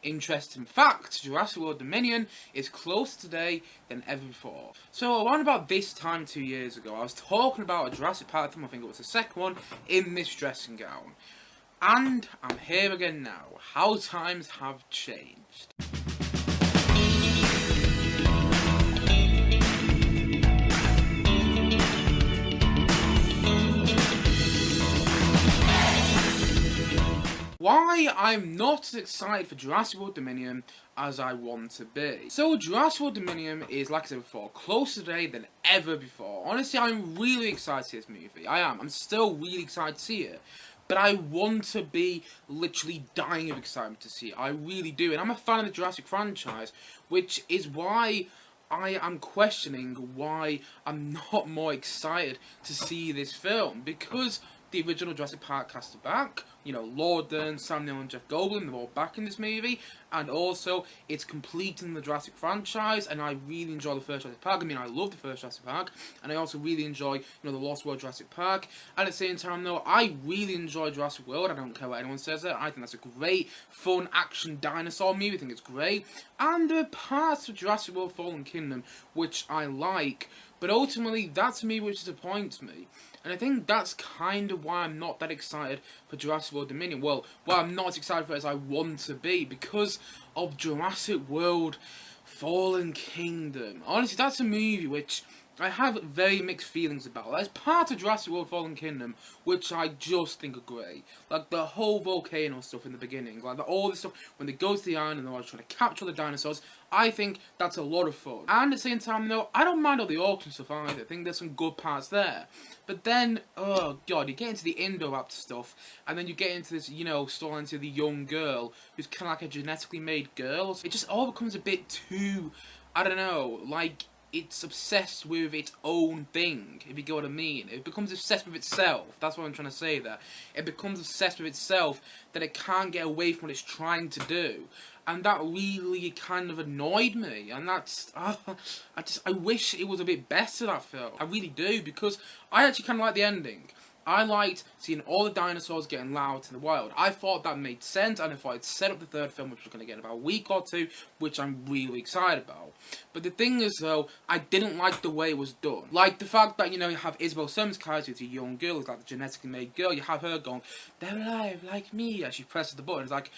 Interesting fact, Jurassic World Dominion is closer today than ever before. So around about this time 2 years ago, I was talking about a Jurassic Park film, I think it was the second one, in this dressing gown. And I'm here again now. How times have changed. Why I'm not as excited for Jurassic World Dominion as I want to be. So Jurassic World Dominion is, like I said before, closer today than ever before. Honestly, I'm really excited to see this movie. I am. I'm still really excited to see it. But I want to be literally dying of excitement to see it. I really do. And I'm a fan of the Jurassic franchise, which is why I am questioning why I'm not more excited to see this film. Because the original Jurassic Park cast are back. You know, Lorden, Sam Neill and Jeff Goldblum, they're all back in this movie. And also, it's completing the Jurassic franchise, and I really enjoy the first Jurassic Park. I mean, I love the first Jurassic Park, and I also really enjoy, you know, the Lost World Jurassic Park. At the same time, though, I really enjoy Jurassic World. I don't care what anyone says there. I think that's a great, fun, action dinosaur movie. I think it's great. And there are parts of Jurassic World Fallen Kingdom which I like, but ultimately, that's me which disappoints me. And I think that's kind of why I'm not that excited for Jurassic World Dominion. Well, I'm not as excited for it as I want to be because of Jurassic World Fallen Kingdom. Honestly, that's a movie which I have very mixed feelings about. There's part of Jurassic World Fallen Kingdom which I just think are great. Like the whole volcano stuff in the beginning. Like all this stuff when they go to the island and they're trying to capture the dinosaurs. I think that's a lot of fun. And at the same time though, I don't mind all the auction stuff either. I think there's some good parts there. But then, oh god, you get into the Indoraptor stuff. And then you get into this, you know, story into the young girl who's kind of like a genetically made girl. It just all becomes a bit too, I don't know, like it's obsessed with its own thing, if you get what I mean. It becomes obsessed with itself. That's what I'm trying to say there. It becomes obsessed with itself that it can't get away from what it's trying to do. And that really kind of annoyed me. And that's, I wish it was a bit better, that film. I really do, because I actually kind of like the ending. I liked seeing all the dinosaurs getting allowed to the wild. I thought that made sense, and I thought it set up the third film, which we're going to get in about a week or two, which I'm really excited about. But the thing is, though, I didn't like the way it was done. Like, the fact that, you know, you have Isabel Simmons' character, who's a young girl, who's like a genetically made girl, you have her going, they're alive, like me, as she presses the button. It's like,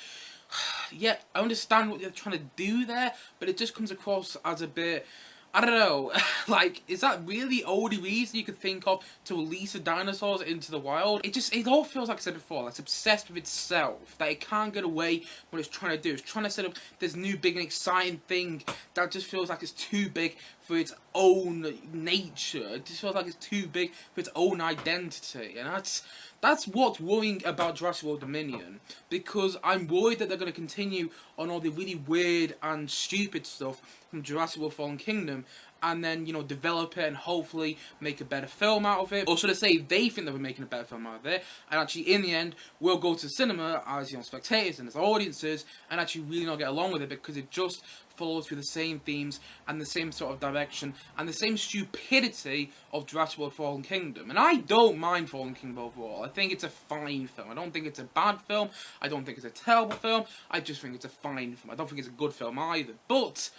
yeah, I understand what they're trying to do there, but it just comes across as a bit, I don't know, like, is that really the only reason you could think of to release the dinosaurs into the wild? It all feels like I said before, it's obsessed with itself, that it can't get away what it's trying to do. It's trying to set up this new big and exciting thing that just feels like it's too big for its own nature. It just feels like it's too big for its own identity, and that's what's worrying about Jurassic World Dominion, because I'm worried that they're going to continue on all the really weird and stupid stuff from Jurassic World Fallen Kingdom, and then, you know, develop it and hopefully make a better film out of it. Or should I say, they think that we're making a better film out of it, and actually, in the end, we'll go to the cinema as, you know, spectators and as audiences, and actually really not get along with it, because it just follows through the same themes and the same sort of direction and the same stupidity of Jurassic World Fallen Kingdom. And I don't mind Fallen Kingdom overall. I think it's a fine film. I don't think it's a bad film. I don't think it's a terrible film. I just think it's a fine film. I don't think it's a good film either. But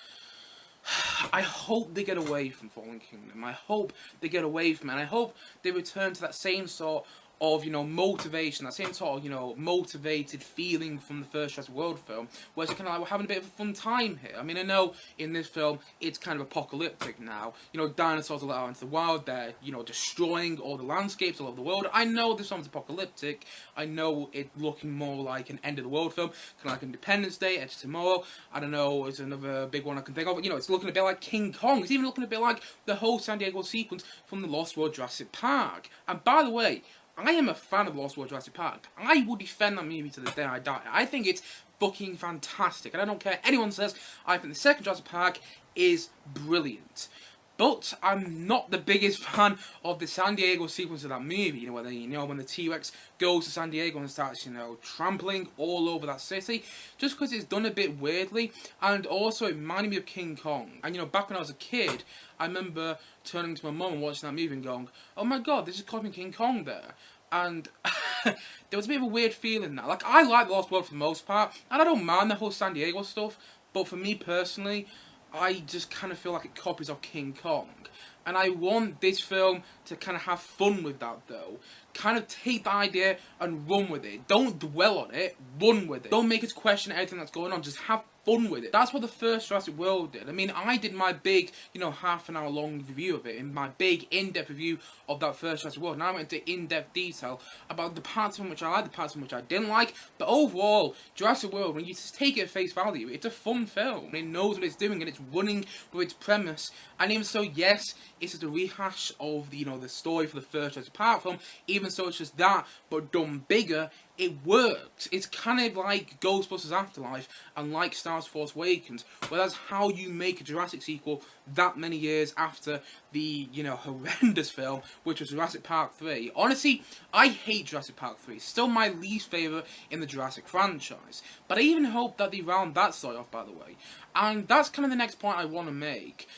I hope they get away from Fallen Kingdom. I hope they get away from it. And I hope they return to that same sort of, you know, motivation, that same sort of, you know, motivated feeling from the first Jurassic World film, where it's kind of like we're having a bit of a fun time here. I mean, I know in this film it's kind of apocalyptic now. You know, dinosaurs are let out into the wild, they're, you know, destroying all the landscapes all over the world. I know this film's apocalyptic. I know it looking more like an end of the world film, kind of like Independence Day, Edge of Tomorrow. I don't know, it's another big one I can think of. You know, it's looking a bit like King Kong. It's even looking a bit like the whole San Diego sequence from the Lost World Jurassic Park. And by the way, I am a fan of Lost World Jurassic Park. I will defend that movie to the day I die. I think it's fucking fantastic. And I don't care what anyone says, I think the second Jurassic Park is brilliant. But I'm not the biggest fan of the San Diego sequence of that movie. You know, when the T-Rex goes to San Diego and starts, you know, trampling all over that city. Just because it's done a bit weirdly. And also it reminded me of King Kong. And, you know, back when I was a kid, I remember turning to my mum and watching that movie and going, oh my god, this is copying King Kong there. And there was a bit of a weird feeling now. Like, I like The Lost World for the most part, and I don't mind the whole San Diego stuff, but for me personally, I just kind of feel like it copies off King Kong. And I want this film to kind of have fun with that, though. Kind of take the idea and run with it. Don't dwell on it, run with it. Don't make us question everything that's going on, just have fun with it. That's what the first Jurassic World did. I mean, I did my big, half an hour long review of it, in my big in-depth review of that first Jurassic World, and I went into in-depth detail about the parts of which I liked, the parts of which I didn't like, but overall, Jurassic World, when you just take it at face value, it's a fun film. It knows what it's doing, and it's running with its premise, and even so, yes, it's just a rehash of the story for the first Jurassic Park film. Even so, it's just that, but done bigger. It works. It's kind of like Ghostbusters Afterlife and like Star Wars Force Awakens, where that's how you make a Jurassic sequel that many years after the, horrendous film, which was Jurassic Park 3. Honestly, I hate Jurassic Park 3. Still my least favourite in the Jurassic franchise. But I even hope that they round that story off, by the way. And that's kind of the next point I want to make.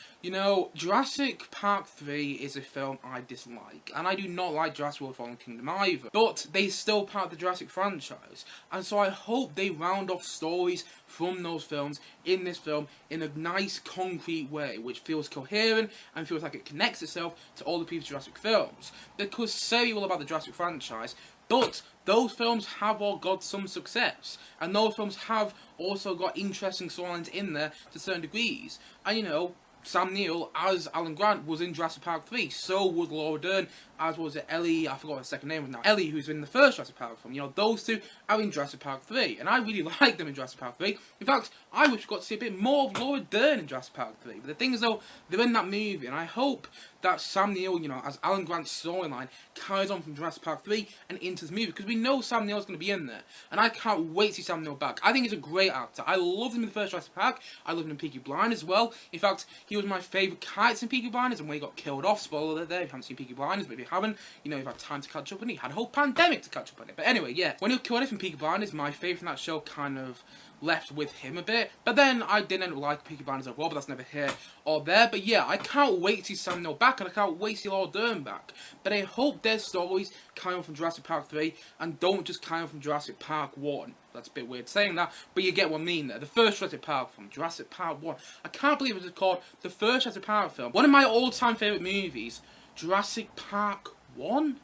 Jurassic Park 3 is a film I dislike, and I do not like Jurassic World Fallen Kingdom either, but they're still part of the Jurassic franchise, and so I hope they round off stories from those films in this film in a nice, concrete way, which feels coherent and feels like it connects itself to all the previous Jurassic films, because say all about the Jurassic franchise, but those films have all got some success, and those films have also got interesting storylines in there to certain degrees, and Sam Neill as Alan Grant was in Jurassic Park 3, so was Laura Dern, as was Ellie, I forgot what her second name was now, Ellie, who's in the first Jurassic Park film. Those two are in Jurassic Park 3, and I really like them in Jurassic Park 3. In fact, I wish we got to see a bit more of Laura Dern in Jurassic Park 3, but the thing is though, they're in that movie, and I hope that Sam Neill, as Alan Grant's storyline carries on from Jurassic Park 3 and into this movie, because we know Sam Neill's going to be in there, and I can't wait to see Sam Neill back. I think he's a great actor. I loved him in the first Jurassic Park, I loved him in Peaky Blinders as well. In fact, he was my favourite character in Peaky Blinders, and when he got killed off, spoiler alert there, if you haven't seen Peaky Blinders, but if you haven't, you've had time to catch up on it. He had a whole pandemic to catch up on it. But anyway, yeah, when he got killed off in Peaky Blinders, my favourite in that show kind of left with him a bit. But then I did end up liking Peaky Blinders overall, but that's never here or there. But yeah, I can't wait to see Sam Neill back, and I can't wait to see Laura Dern back. But I hope their stories carry on from Jurassic Park 3, and don't just carry on from Jurassic Park 1. That's a bit weird saying that, but you get what I mean there. The first Jurassic Park film, Jurassic Park 1. I can't believe it was called the first Jurassic Park film. One of my all-time favourite movies, Jurassic Park 1?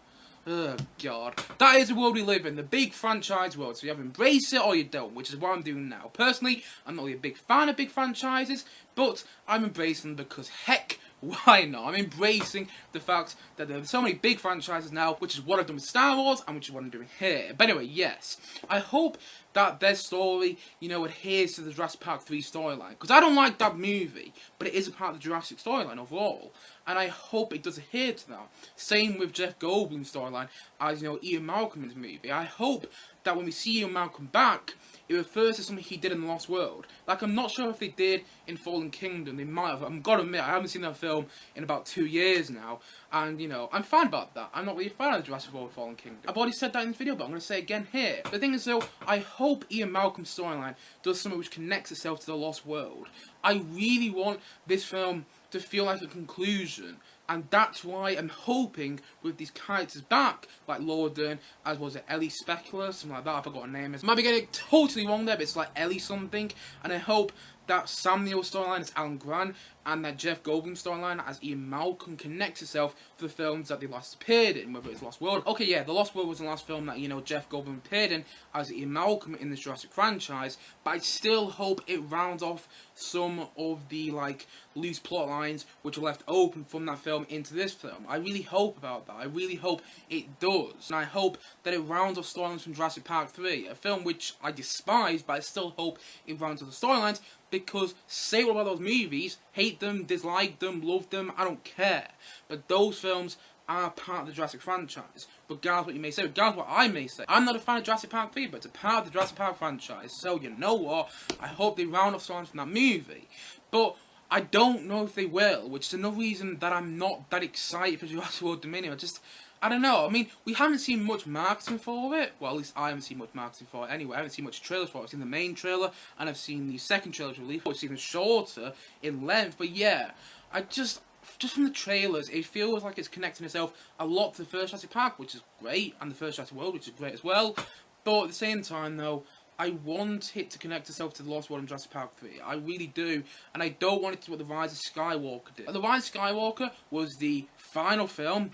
Oh god. That is the world we live in, the big franchise world, so you either embrace it or you don't, which is what I'm doing now. Personally, I'm not really a big fan of big franchises, but I'm embracing them because heck, why not? I'm embracing the fact that there are so many big franchises now, which is what I've done with Star Wars, and which is what I'm doing here. But anyway, yes. I hope that their story, adheres to the Jurassic Park 3 storyline. Because I don't like that movie, but it is a part of the Jurassic storyline overall. And I hope it does adhere to that. Same with Jeff Goldblum's storyline as, Ian Malcolm in the movie. I hope that when we see Ian Malcolm back, it refers to something he did in The Lost World. Like, I'm not sure if they did in Fallen Kingdom. They might have. I'm gotta admit, I haven't seen that film in about 2 years now. And, I'm fine about that. I'm not really a fan of Jurassic World Fallen Kingdom. I've already said that in the video, but I'm going to say it again here. The thing is, though, I hope Ian Malcolm's storyline does something which connects itself to The Lost World. I really want this film to feel like a conclusion, and that's why I'm hoping with these characters back, like Laura Dern, as was it Ellie Specular, something like that, I forgot her name is. I might be getting it totally wrong there, but it's like Ellie something, and I hope that Sam Neill's storyline as Alan Grant, and that Jeff Goldblum storyline as Ian Malcolm connects itself to the films that they last appeared in, whether it's Lost World. Okay, yeah, The Lost World was the last film that, Jeff Goldblum appeared in as Ian Malcolm in this Jurassic franchise, but I still hope it rounds off some of the, loose plot lines which are left open from that film into this film. I really hope about that. I really hope it does. And I hope that it rounds off storylines from Jurassic Park 3, a film which I despise, but I still hope it rounds off the storylines, because say what about those movies, hate them, dislike them, love them, I don't care. But those films are part of the Jurassic franchise, regardless what you may say, regardless what I may say. I'm not a fan of Jurassic Park 3, but it's a part of the Jurassic Park franchise, so you know what, I hope they round off storylines from that movie. But I don't know if they will, which is another reason that I'm not that excited for Jurassic World Dominion. I don't know. I mean, we haven't seen much marketing for it. Well, at least I haven't seen much marketing for it anyway. I haven't seen much trailers for it. I've seen the main trailer, and I've seen the second trailer release, which is even shorter in length. But yeah, just from the trailers, it feels like it's connecting itself a lot to the first Jurassic Park, which is great, and the first Jurassic World, which is great as well. But at the same time, though, I want it to connect itself to The Lost World and Jurassic Park 3. I really do. And I don't want it to do what The Rise of Skywalker did. The Rise of Skywalker was the final film.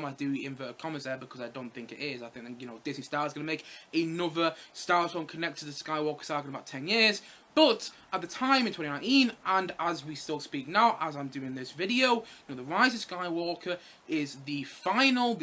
I do invert commas there because I don't think it is. I think, you know, Disney Star is going to make another Star Wars film connected to the Skywalker saga in about 10 years. But at the time in 2019, and as we still speak now, as I'm doing this video, you know, The Rise of Skywalker is the final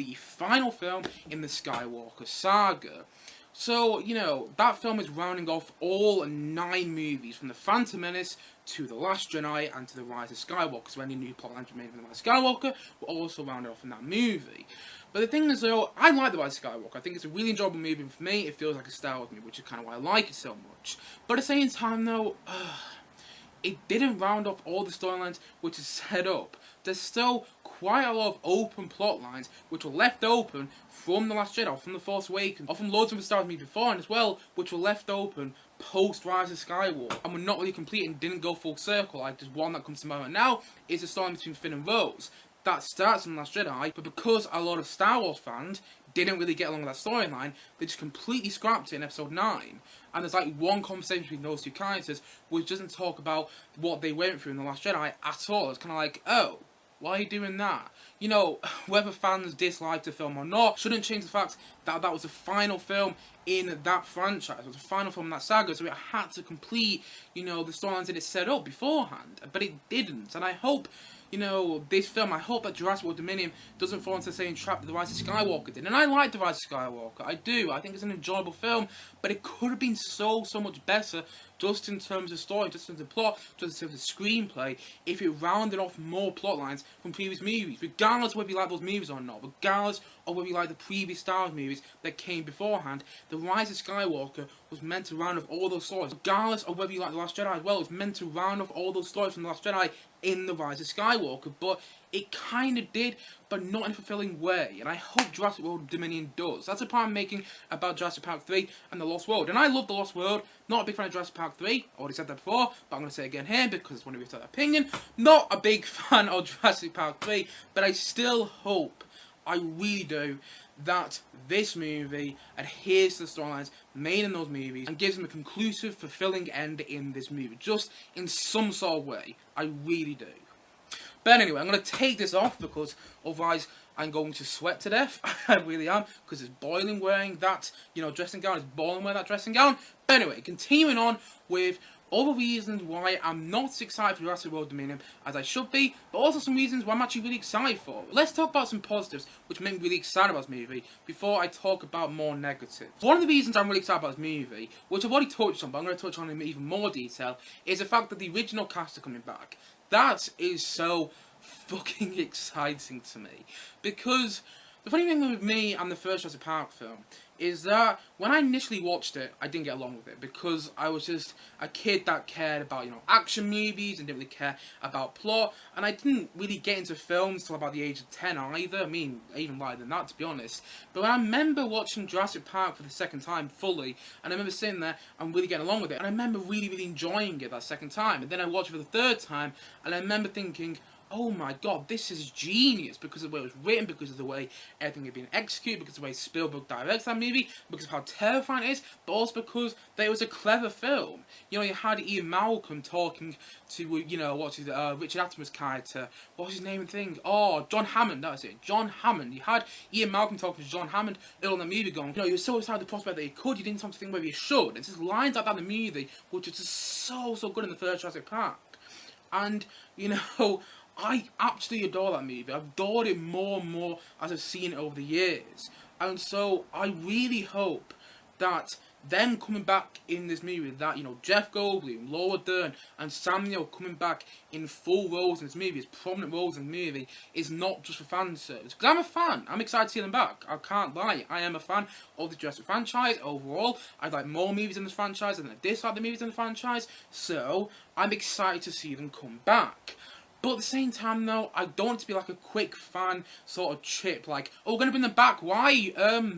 film in the Skywalker saga. So, you know, that film is rounding off all 9 movies, from The Phantom Menace to The Last Jedi and to The Rise of Skywalker. So any new plotlines remaining from The Rise of Skywalker will also round off in that movie. But the thing is, though, I like The Rise of Skywalker. I think it's a really enjoyable movie, and for me, it feels like a Star Wars movie, which is kind of why I like it so much. But at the same time, though, it didn't round off all the storylines which is set up. There's still quite a lot of open plot lines which were left open from The Last Jedi, from The Force Awakens, or from loads of the Star Wars movies before, and as well, which were left open post Rise of Skywalker, and were not really complete and didn't go full circle. Like, just one that comes to mind right now is the story between Finn and Rose. That starts in The Last Jedi, but because a lot of Star Wars fans didn't really get along with that storyline, they just completely scrapped it in Episode 9. And there's like one conversation between those two characters which doesn't talk about what they went through in The Last Jedi at all. It's kind of like, oh, why are you doing that? You know, whether fans dislike the film or not shouldn't change the fact that that was the final film in that franchise. It was the final film in that saga, so it had to complete, you know, the storylines that it set up beforehand. But it didn't, and I hope, you know, this film, I hope that Jurassic World Dominion doesn't fall into the same trap that The Rise of Skywalker did. And I like The Rise of Skywalker, I do. I think it's an enjoyable film, but it could have been so much better, just in terms of story, just in terms of plot, just in terms of screenplay, if it rounded off more plot lines from previous movies, regardless of whether you like those movies or not, regardless of whether you like the previous Star Wars movies that came beforehand. The Rise of Skywalker was meant to round off all those stories, regardless of whether you like The Last Jedi as well. It was meant to round off all those stories from The Last Jedi in The Rise of Skywalker, but it kind of did, but not in a fulfilling way, and I hope Jurassic World Dominion does. That's the point I'm making about Jurassic Park 3 and The Lost World, and I love The Lost World. Not a big fan of Jurassic Park 3, I already said that before, but I'm going to say it again here because it's one of your opinion. Not a big fan of Jurassic Park 3, but I still hope, I really do, that this movie adheres to the storylines made in those movies and gives them a conclusive, fulfilling end in this movie, just in some sort of way. I really do. But anyway, I'm going to take this off because otherwise I'm going to sweat to death. I really am, because it's boiling wearing that, you know, dressing gown. It's boiling wearing that dressing gown. But anyway, continuing on with all the reasons why I'm not as excited for Jurassic World Dominion as I should be, but also some reasons why I'm actually really excited for. Let's talk about some positives which make me really excited about this movie before I talk about more negatives. One of the reasons I'm really excited about this movie, which I've already touched on, but I'm going to touch on in even more detail, is the fact that the original cast are coming back. That is so fucking exciting to me, because the funny thing with me and the first Jurassic Park film is that when I initially watched it, I didn't get along with it because I was just a kid that cared about, you know, action movies and didn't really care about plot, and I didn't really get into films till about the age of 10 either. I mean, even later than that, to be honest. But when I remember watching Jurassic Park for the second time fully, and I remember sitting there and really getting along with it, and I remember really enjoying it that second time, and then I watched it for the third time, and I remember thinking, oh my god, this is genius, because of the way it was written, because of the way everything had been executed, because of the way Spielberg directs that movie, because of how terrifying it is, but also because that it was a clever film. You know, you had Ian Malcolm talking to, you know, what's his, Richard Attenborough's character, what's his name and thing? Oh, John Hammond, that was it, John Hammond. You had Ian Malcolm talking to John Hammond early in the movie going, you know, you were so excited the prospect that you could, you didn't have to think whether you should. It's just lines like that in the movie, which is just so good in the first Jurassic Park. And, you know, I absolutely adore that movie. I've adored it more and more as I've seen it over the years. And so I really hope that them coming back in this movie, that, you know, Jeff Goldblum, Laura Dern, and Sam Neill coming back in full roles in this movie, as prominent roles in the movie, is not just for fan service. Because I'm a fan. I'm excited to see them back. I can't lie. I am a fan of the Jurassic franchise overall. I like more movies in this franchise than I dislike the movies in the franchise. So I'm excited to see them come back. But at the same time, though, I don't want it to be like a quick fan sort of trip, like, oh, we're going to bring them back, why?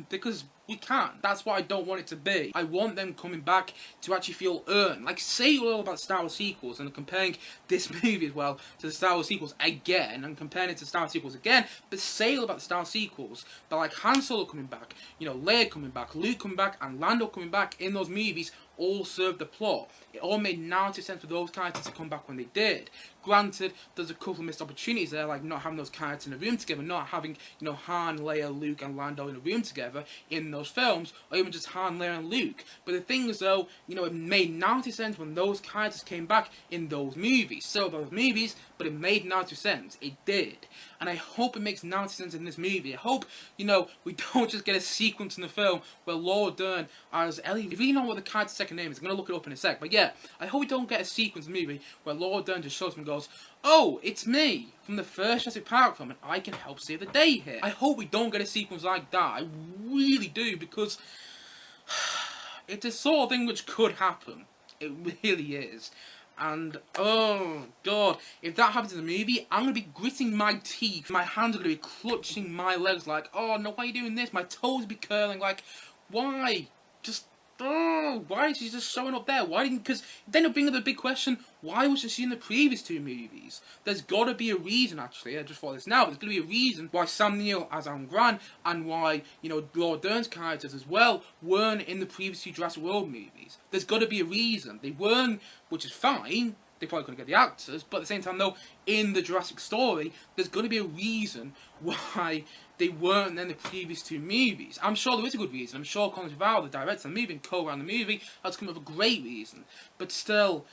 Because we can't. That's what I don't want it to be. I want them coming back to actually feel earned. Like, say all about Star Wars sequels, and comparing this movie as well to the Star Wars sequels again, and comparing it to Star Wars sequels again, but say all about the Star Wars sequels, that like Han Solo coming back, you know, Leia coming back, Luke coming back, and Lando coming back in those movies all served the plot. It all made narrative sense for those characters to come back when they did. Granted, there's a couple of missed opportunities there, like not having those characters in a room together, not having, you know, Han, Leia, Luke, and Lando in a room together in those films, or even just Han, Leia, and Luke. But the thing is, though, you know, it made narrative sense when those characters came back in those movies. So those movies, but it made narrative sense. It did. And I hope it makes narrative sense in this movie. I hope, you know, we don't just get a sequence in the film where Laura Dern as Ellie. If you know what the character's second name is, I'm going to look it up in a sec. But yeah, I hope we don't get a sequence in the movie where Laura Dern just shows up and goes, oh, it's me from the first Jurassic Park film, and I can help save the day here. I hope we don't get a sequence like that. I really do, because it's a sort of thing which could happen. It really is. And, oh, God, if that happens in the movie, I'm going to be gritting my teeth. My hands are going to be clutching my legs like, oh, no, why are you doing this? My toes be curling like, why? Just, oh, why is she just showing up there? Why didn't, because then it'll bring up the big question, why wasn't she in the previous two movies? There's got to be a reason, actually. I just thought this now, but there's going to be a reason why Sam Neill as Alan Grant and why, you know, Laura Dern's characters as well weren't in the previous two Jurassic World movies. There's got to be a reason. They weren't, which is fine. They probably couldn't get the actors, but at the same time, though, in the Jurassic story, there's got to be a reason why they weren't in the previous two movies. I'm sure there is a good reason. I'm sure Colin, the director of the movie and co-writer the movie, has come up with a great reason. But still,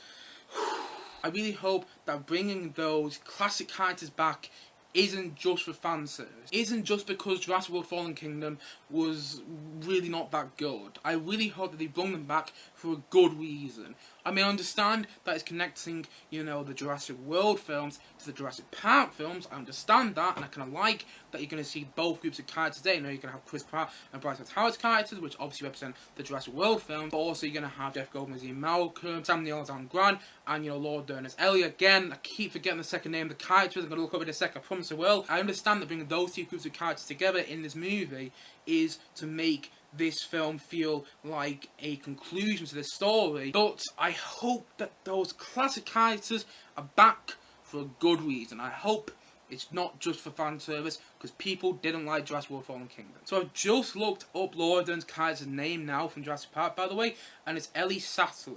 I really hope that bringing those classic characters back isn't just for fan service. Isn't just because Jurassic World Fallen Kingdom was really not that good. I really hope that they bring them back for a good reason. I mean, I understand that it's connecting, you know, the Jurassic World films to the Jurassic Park films. I understand that, and I kind of like that you're going to see both groups of characters there. You know, you're going to have Chris Pratt and Bryce Dallas Howard's characters, which obviously represent the Jurassic World films, but also you're going to have Jeff Goldblum as Ian Malcolm, Sam Neill as Alan Grant, and, you know, Laura Dern as Ellie. Again, I keep forgetting the second name of the characters. I'm going to look up in a sec, I promise I will. I understand that bringing those two groups of characters together in this movie is to make this film feel like a conclusion to the story, but I hope that those classic characters are back for a good reason. I hope it's not just for fan service, because people didn't like Jurassic World Fallen Kingdom. So I've just looked up Laura Dern's character's name now from Jurassic Park, by the way, and it's Ellie Sattler.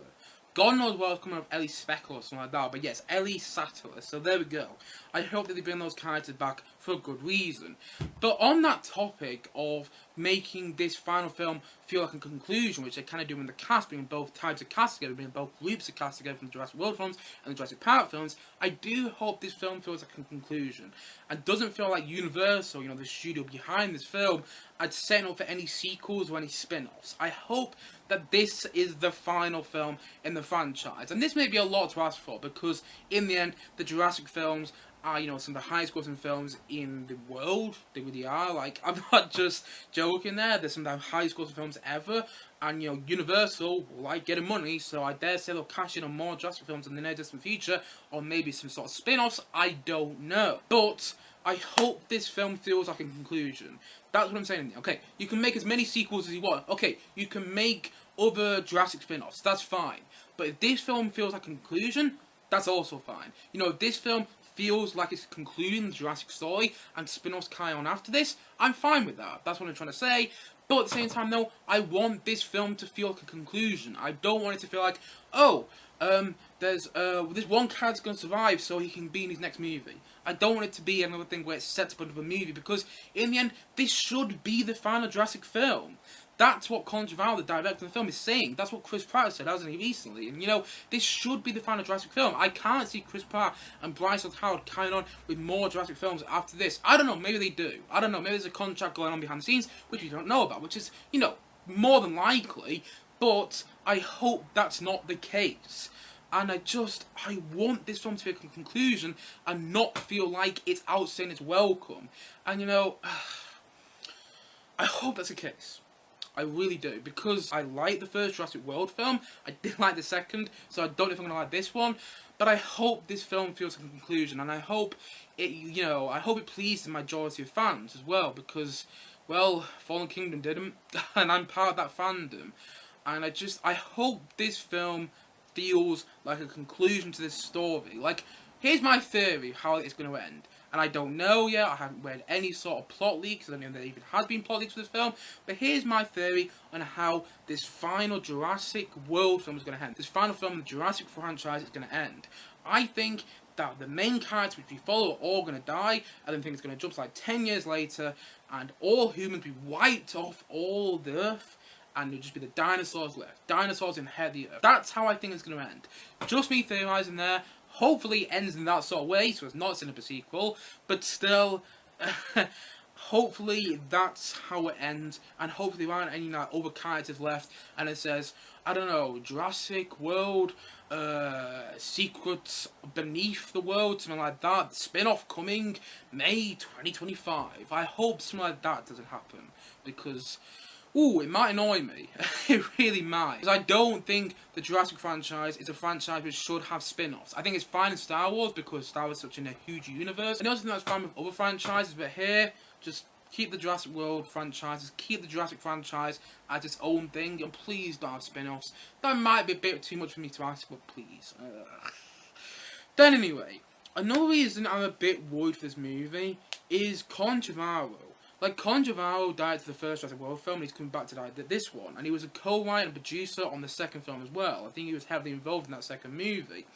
God knows what was coming up, Ellie Speckle or something like that, but yes, Ellie Sattler, so there we go. I hope that they bring those characters back for a good reason. But on that topic of making this final film feel like a conclusion, which they kind of do in the cast, bringing both types of cast together, bringing both groups of cast together from the Jurassic World films and the Jurassic Park films, I do hope this film feels like a conclusion. And doesn't feel like Universal, you know, the studio behind this film, are setting up for any sequels or any spin-offs. I hope that this is the final film in the franchise. And this may be a lot to ask for, because in the end, the Jurassic films are, you know, some of the highest grossing films in the world. They really are. Like, I'm not just joking there. They're some of the highest grossing films ever. And, you know, Universal like getting money, so I dare say they'll cash in on more Jurassic films in the near distant future, or maybe some sort of spin-offs. I don't know. But I hope this film feels like a conclusion. That's what I'm saying. Okay, you can make as many sequels as you want. Okay, you can make other Jurassic spin-offs. That's fine. But if this film feels like a conclusion, that's also fine. You know, if this film feels like it's concluding the Jurassic story and spin-offs carry on after this, I'm fine with that. That's what I'm trying to say. But at the same time, though, I want this film to feel like a conclusion. I don't want it to feel like, oh, there's this one character's going to survive so he can be in his next movie. I don't want it to be another thing where it sets up another movie, because in the end, this should be the final Jurassic film. That's what Colin, the director of the film, is saying. That's what Chris Pratt said, hasn't he, recently? And, you know, this should be the final Jurassic film. I can't see Chris Pratt and Bryce Dallas Howard carrying on with more Jurassic films after this. I don't know, maybe they do. I don't know, maybe there's a contract going on behind the scenes, which we don't know about, which is, you know, more than likely. But I hope that's not the case. And I want this film to be a conclusion and not feel like it's outstaying its welcome. And, you know, I hope that's the case. I really do, because I like the first Jurassic World film. I did like the second, so I don't know if I'm gonna like this one. But I hope this film feels like a conclusion, and I hope it, I hope it pleases the majority of fans as well, because, well, Fallen Kingdom didn't, and I'm part of that fandom. And I hope this film feels like a conclusion to this story. Like, here's my theory of how it's going to end. And I don't know yet, I haven't read any sort of plot leaks, I don't know if there even has been plot leaks for this film, but here's my theory on how this final Jurassic World film is going to end. This final film in the Jurassic franchise is going to end. I think that the main characters which we follow are all going to die. I don't think it's going to jump to like 10 years later, and all humans will be wiped off all the Earth, and it'll just be the dinosaurs left. Dinosaurs inherit the Earth. That's how I think it's going to end. Just me theorising there. Hopefully it ends in that sort of way, so it's not set up a sequel, but still, hopefully that's how it ends, and hopefully there aren't any other characters left, and it says, I don't know, Jurassic World, Secrets Beneath the World, something like that, spin-off coming May 2025. I hope something like that doesn't happen, because ooh, it might annoy me. It really might. Because I don't think the Jurassic franchise is a franchise which should have spin-offs. I think it's fine in Star Wars because Star Wars is such a huge universe. And I also think that's fine with other franchises, but here, just keep the Jurassic World franchises, keep the Jurassic franchise as its own thing, and please don't have spin-offs. That might be a bit too much for me to ask, but please. Then anyway, another reason I'm a bit worried for this movie is Colin Trevorrow. Like, Colin Trevorrow died to the first Jurassic World film, and he's coming back to die to this one. And he was a co-writer and producer on the second film as well. I think he was heavily involved in that second movie.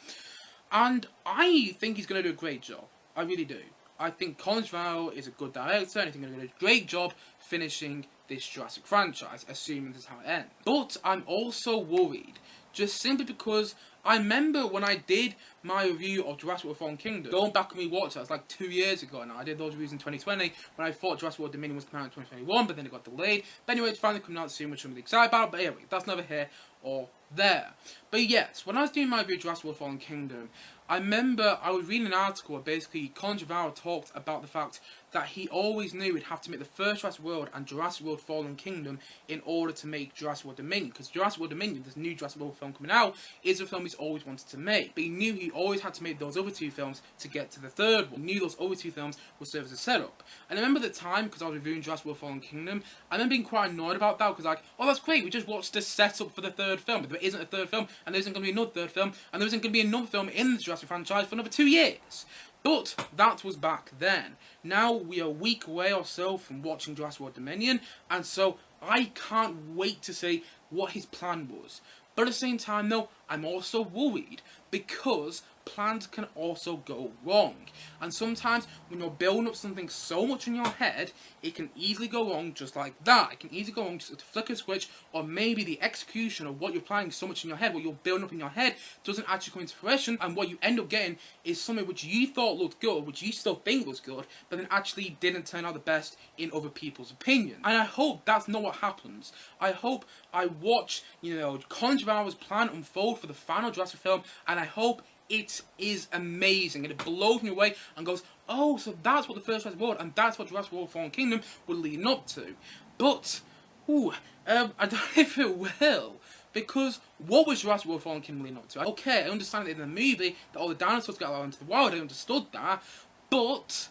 And I think he's going to do a great job. I really do. I think Colin Trevorrow is a good director, and I think he's going to do a great job finishing this Jurassic franchise, assuming this is how it ends. But I'm also worried, just simply because I remember when I did my review of Jurassic World Fallen Kingdom, going back and rewatch it, it's like 2 years ago now. I did those reviews in 2020 when I thought Jurassic World Dominion was coming out in 2021, but then it got delayed. But anyway, it's finally coming out soon, which I'm really excited about. But anyway, that's neither here or there. But yes, when I was doing my review of Jurassic World Fallen Kingdom, I remember I was reading an article where basically Colin Trevorrow talked about the fact that he always knew he'd have to make the first Jurassic World and Jurassic World Fallen Kingdom in order to make Jurassic World Dominion. Because Jurassic World Dominion, this new Jurassic World film coming out, is a film he's always wanted to make. But he knew he always had to make those other two films to get to the third one. He knew those other two films would serve as a setup. And I remember at the time, because I was reviewing Jurassic World Fallen Kingdom, I remember being quite annoyed about that, because like, oh, that's great, we just watched the setup for the third film. But there isn't a third film, and there isn't going to be another third film, and there isn't going to be another film in the Jurassic franchise for another 2 years. But that was back then. Now we are a week away or so from watching Jurassic World Dominion, and so I can't wait to see what his plan was. But at the same time though, I'm also worried, because plans can also go wrong. And sometimes when you're building up something so much in your head, it can easily go wrong just like that. It can easily go wrong just to flick a switch, or maybe the execution of what you're planning so much in your head, what you're building up in your head, doesn't actually come into fruition, and what you end up getting is something which you thought looked good, which you still think was good, but then actually didn't turn out the best in other people's opinion. And I hope that's not what happens. I hope I watch, Colin Trevorrow's plan unfold for the final Jurassic film, and I hope it is amazing, and it blows me away and goes, oh, so that's what the first Jurassic World and that's what Jurassic World Fallen Kingdom would lead up to. But, I don't know if it will, because what was Jurassic World Fallen Kingdom leading up to? Okay, I understand that in the movie that all the dinosaurs got out into the wild, I understood that, but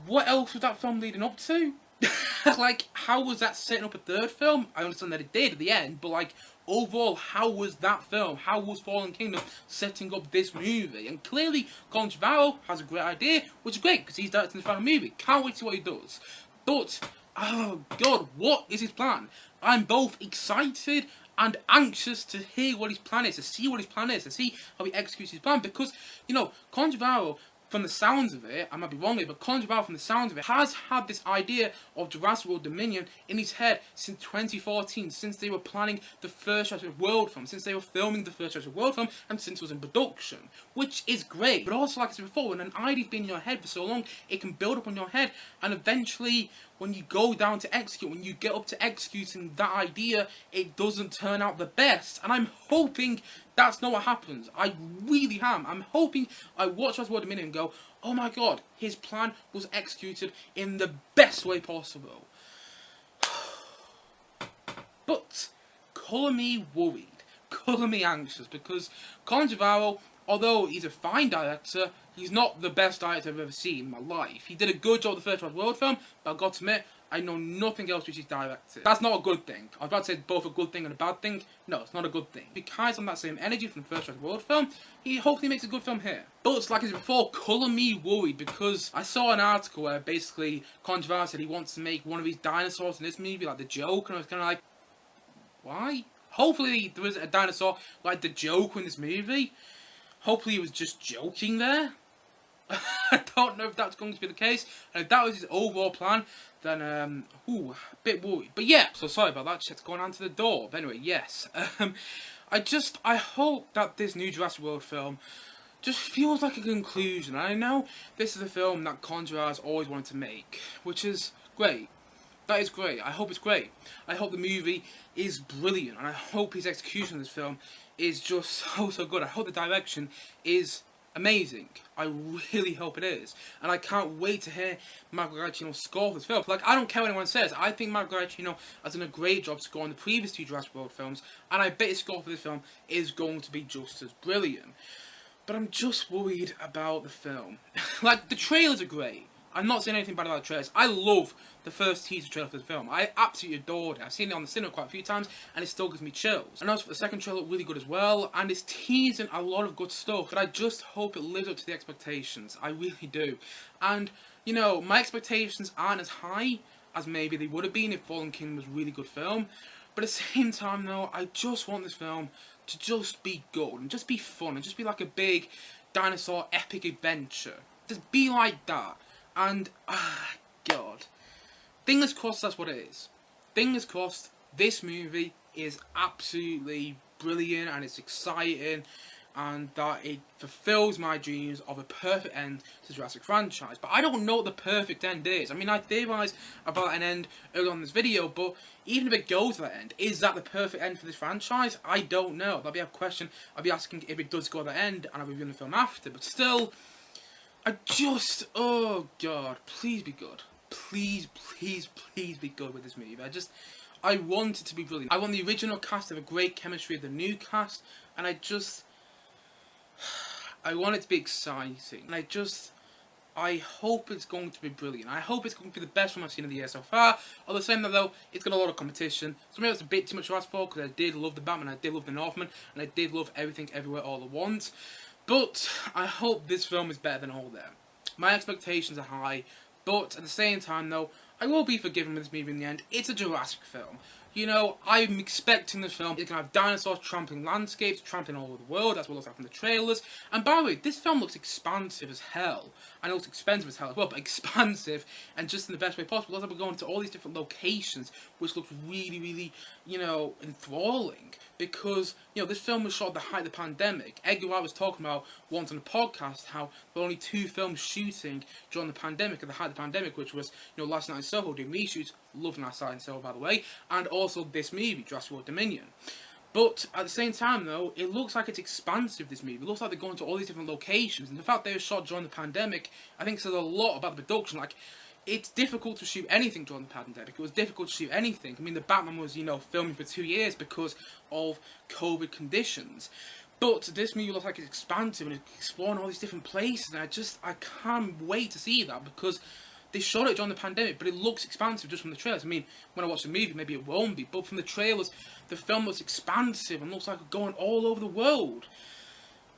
what else was that film leading up to? Like, how was that setting up a third film? I understand that it did at the end, but like, overall, how was that film? How was Fallen Kingdom setting up this movie? And clearly, Colin Trevorrow has a great idea, which is great, because he's directing the final movie. Can't wait to see what he does. But, oh god, what is his plan? I'm both excited and anxious to hear what his plan is, to see what his plan is, to see how he executes his plan, because, Colin Trevorrow, from the sounds of it, I might be wrong here, but Colin Trevorrow, from the sounds of it, has had this idea of Jurassic World Dominion in his head since 2014, since they were planning the first Jurassic World film, since they were filming the first Jurassic World film, and since it was in production, which is great. But also, like I said before, when an idea's been in your head for so long, it can build up on your head, and eventually, when you go down to execute, when you get up to executing that idea, it doesn't turn out the best. And I'm hoping that's not what happens. I really am. I'm hoping I watch Jurassic World Dominion and go, oh my god, his plan was executed in the best way possible. But colour me worried, colour me anxious, because Colin Trevorrow, although he's a fine director, he's not the best director I've ever seen in my life. He did a good job with the first Jurassic World film, but I've got to admit, I know nothing else which he's directed. That's not a good thing. I was about to say both a good thing and a bad thing. No, it's not a good thing. If he carries on that same energy from the first Jurassic World film, he hopefully makes a good film here. But like I said before, colour me worried, because I saw an article where basically Colin Trevorrow said he wants to make one of these dinosaurs in this movie, like the Joker, and I was kind of like, why? Hopefully there was a dinosaur like the Joker in this movie. Hopefully he was just joking there. I don't know if that's going to be the case. And if that was his overall plan, then, a bit worried. But yeah, so sorry about that, shit's going on to the door. But anyway, yes. I hope that this new Jurassic World film just feels like a conclusion. And I know this is a film that Colin Trevorrow's always wanted to make, which is great. That is great. I hope it's great. I hope the movie is brilliant, and I hope his execution of this film is just so good. I hope the direction is amazing. I really hope it is. And I can't wait to hear Michael Giacchino's score for this film. Like, I don't care what anyone says. I think Michael Giacchino has done a great job scoring the previous two Jurassic World films, and I bet his score for this film is going to be just as brilliant. But I'm just worried about the film. Like, the trailers are great. I'm not saying anything bad about the trailers. I love the first teaser trailer for the film. I absolutely adored it. I've seen it on the cinema quite a few times, and it still gives me chills. And also, the second trailer looked really good as well, and it's teasing a lot of good stuff. But I just hope it lives up to the expectations. I really do. And, you know, my expectations aren't as high as maybe they would have been if Fallen Kingdom was a really good film. But at the same time, though, I just want this film to just be good, and just be fun, and just be like a big dinosaur epic adventure. Just be like that. And, God. Fingers crossed that's what it is. Fingers crossed this movie is absolutely brilliant and it's exciting and that it fulfills my dreams of a perfect end to the Jurassic franchise. But I don't know what the perfect end is. I mean, I theorised about an end earlier on in this video, but even if it goes to that end, is that the perfect end for this franchise? I don't know. That'll be a question I'll be asking if it does go to that end, and I'll be reviewing the film after. But still, oh God, please be good. Please, please, please be good with this movie. I want it to be brilliant. I want the original cast to have a great chemistry with the new cast, and I want it to be exciting. And I hope it's going to be brilliant. I hope it's going to be the best one I've seen in the year so far. At the same time, though, it's got a lot of competition. So maybe it's a bit too much to ask for, because I did love The Batman, I did love The Northman, and I did love Everything Everywhere All at Once. But I hope this film is better than all them. My expectations are high, but at the same time, though, I will be forgiven with this movie in the end. It's a Jurassic film. You know, I'm expecting this film is going to have dinosaurs trampling landscapes, trampling all over the world. That's what it looks like from the trailers. And by the way, this film looks expansive as hell. I know it's expensive as hell as well, but expansive, and just in the best way possible. It looks like we're going to all these different locations, which looks really, really, you know, enthralling. Because, you know, this film was shot at the height of the pandemic. Edgar Wright was talking about once on a podcast how there were only 2 films shooting during the pandemic, at the height of the pandemic, which was, you know, Last Night in Soho doing reshoots. Love Last Night in Soho, by the way. And also this movie, Jurassic World Dominion. But at the same time, though, it looks like it's expansive, this movie. It looks like they're going to all these different locations. And the fact they were shot during the pandemic, I think says a lot about the production. Like, it's difficult to shoot anything during the pandemic. It was difficult to shoot anything. I mean, the Batman was, you know, filming for 2 years because of COVID conditions. But this movie looks like it's expansive and it's exploring all these different places. And I can't wait to see that, because they shot it during the pandemic, but it looks expansive just from the trailers. I mean, when I watch the movie, maybe it won't be, but from the trailers, the film looks expansive and looks like it's going all over the world.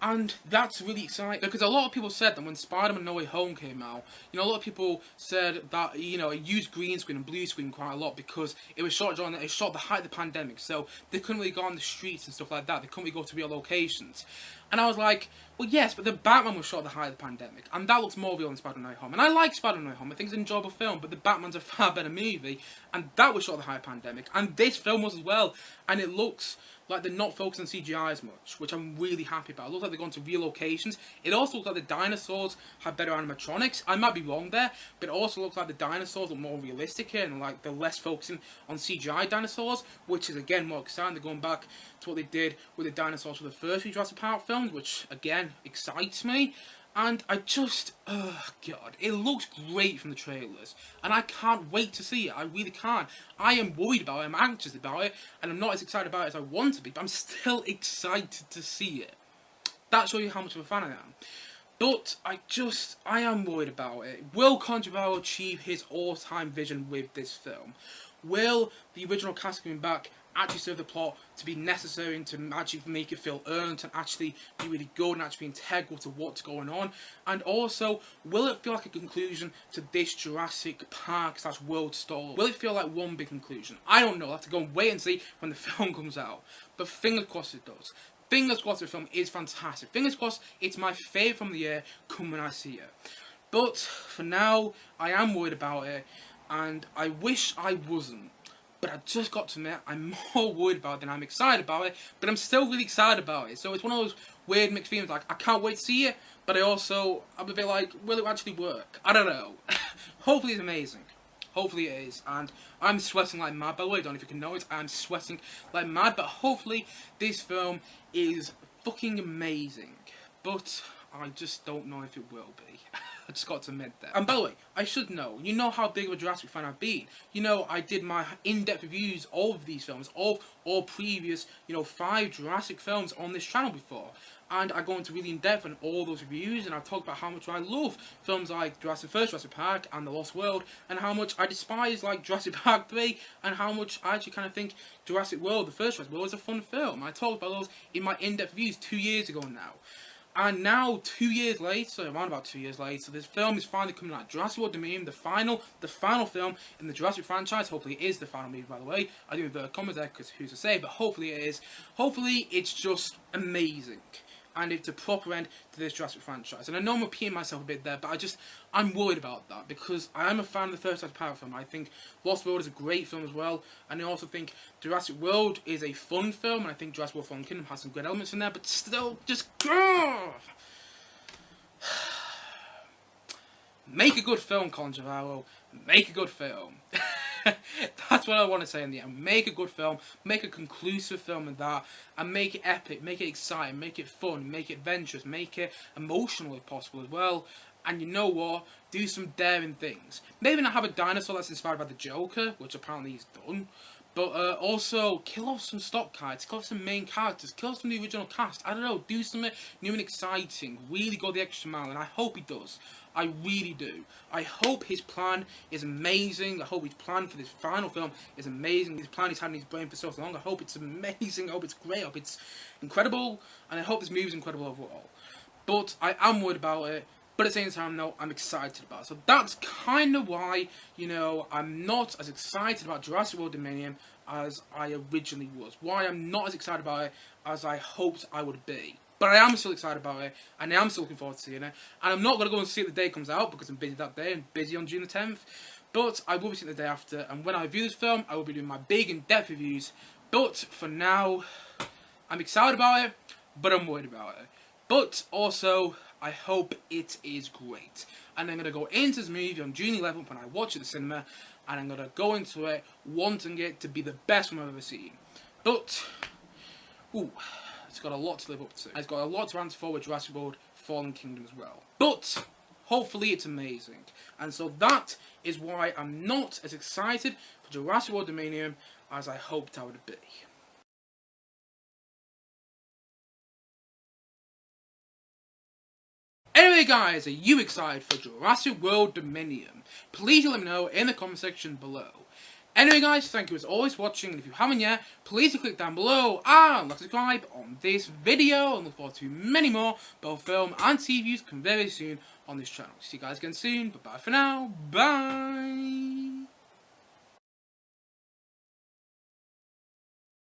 And that's really exciting, because a lot of people said that when Spider-Man No Way Home came out, you know, a lot of people said that, you know, it used green screen and blue screen quite a lot because it was shot at the height of the pandemic, so they couldn't really go on the streets and stuff like that. They couldn't really go to real locations. And I was like, well, yes, but the Batman was shot at the height of the pandemic, and that looks more real than Spider-Man No Way Home. And I like Spider-Man No Way Home. I think it's an enjoyable film, but the Batman's a far better movie, and that was shot at the height of the pandemic, and this film was as well, and it looks like they're not focused on CGI as much, which I'm really happy about. It looks like they're going to real locations. It also looks like the dinosaurs have better animatronics. I might be wrong there, but it also looks like the dinosaurs look more realistic here, and like they're less focusing on CGI dinosaurs, which is again more exciting. They're going back to what they did with the dinosaurs for the first few Jurassic Park films, which again excites me. And I just, oh god, it looks great from the trailers, and I can't wait to see it. I really can't. I am worried about it, I'm anxious about it, and I'm not as excited about it as I want to be, but I'm still excited to see it. That shows you how much of a fan I am. But I am worried about it. Will Trevorrow achieve his all-time vision with this film? Will the original cast coming back actually serve the plot to be necessary and to actually make it feel earned and actually be really good and actually be integral to what's going on? And also, will it feel like a conclusion to this Jurassic Park / world story? Will it feel like one big conclusion? I don't know. I'll have to go and wait and see when the film comes out. But fingers crossed it does. Fingers crossed the film is fantastic. Fingers crossed it's my favourite from the year come when I see it. But for now, I am worried about it, and I wish I wasn't. But I just got to admit, I'm more worried about it than I'm excited about it, but I'm still really excited about it. So it's one of those weird mixed feelings, like, I can't wait to see it, but I'm a bit like, will it actually work? I don't know. Hopefully it's amazing. Hopefully it is, and I'm sweating like mad, by the way, I don't know if you can notice, I'm sweating like mad, but hopefully this film is fucking amazing. But I just don't know if it will be. I just got to admit that. And by the way, I should know, you know how big of a Jurassic fan I've been. You know, I did my in-depth reviews of these films, of all previous, 5 Jurassic films on this channel before. And I go into really in-depth on all those reviews, and I've talked about how much I love films like Jurassic Park and The Lost World, and how much I despise like Jurassic Park 3, and how much I actually kind of think Jurassic World, the first Jurassic World, is a fun film. I talked about those in my in-depth reviews 2 years ago now. And now, 2 years later, around about 2 years later, this film is finally coming out. Jurassic World Dominion, the final film in the Jurassic franchise. Hopefully it is the final movie, by the way. I do inverted commas there, because who's to say, but hopefully it is. Hopefully it's just amazing. And it's a proper end to this Jurassic franchise. And I know I'm repeating myself a bit there, but I'm worried about that, because I am a fan of the first Jurassic Park film. I think Lost World is a great film as well, and I also think Jurassic World is a fun film, and I think Jurassic World Fallen Kingdom has some good elements in there, but still, just make a good film, Colin Trevorrow. Make a good film. That's what I want to say in the end. Make a good film, make a conclusive film of that, and make it epic, make it exciting, make it fun, make it adventurous, make it emotional if possible as well. And you know what? Do some daring things. Maybe not have a dinosaur that's inspired by the Joker, which apparently he's done, but also kill off some stock characters, kill off some main characters, kill off some of the original cast. I don't know, do something new and exciting. Really go the extra mile, and I hope he does. I really do. I hope his plan is amazing. I hope his plan for this final film is amazing. His plan he's had in his brain for so long. I hope it's amazing. I hope it's great. I hope it's incredible. And I hope this movie is incredible overall. But I am worried about it. But at the same time, though, I'm excited about it. So that's kind of why, I'm not as excited about Jurassic World Dominion as I originally was. Why I'm not as excited about it as I hoped I would be. But I am still excited about it, and I am still looking forward to seeing it. And I'm not going to go and see it the day it comes out, because I'm busy that day, and busy on June the 10th. But I will be seeing it the day after, and when I review this film, I will be doing my big in-depth reviews. But for now, I'm excited about it, but I'm worried about it. But also, I hope it is great. And I'm going to go into this movie on June 11th when I watch it at the cinema, and I'm going to go into it wanting it to be the best one I've ever seen. But, it's got a lot to live up to. It's got a lot to answer for with Jurassic World Fallen Kingdom as well. But hopefully it's amazing. And so that is why I'm not as excited for Jurassic World Dominion as I hoped I would be. Anyway guys, are you excited for Jurassic World Dominion? Please let me know in the comment section below. Anyway guys, thank you as always for watching, and if you haven't yet, please click down below and subscribe on this video, and look forward to many more both film and TV reviews coming very soon on this channel. See you guys again soon, but bye for now, bye!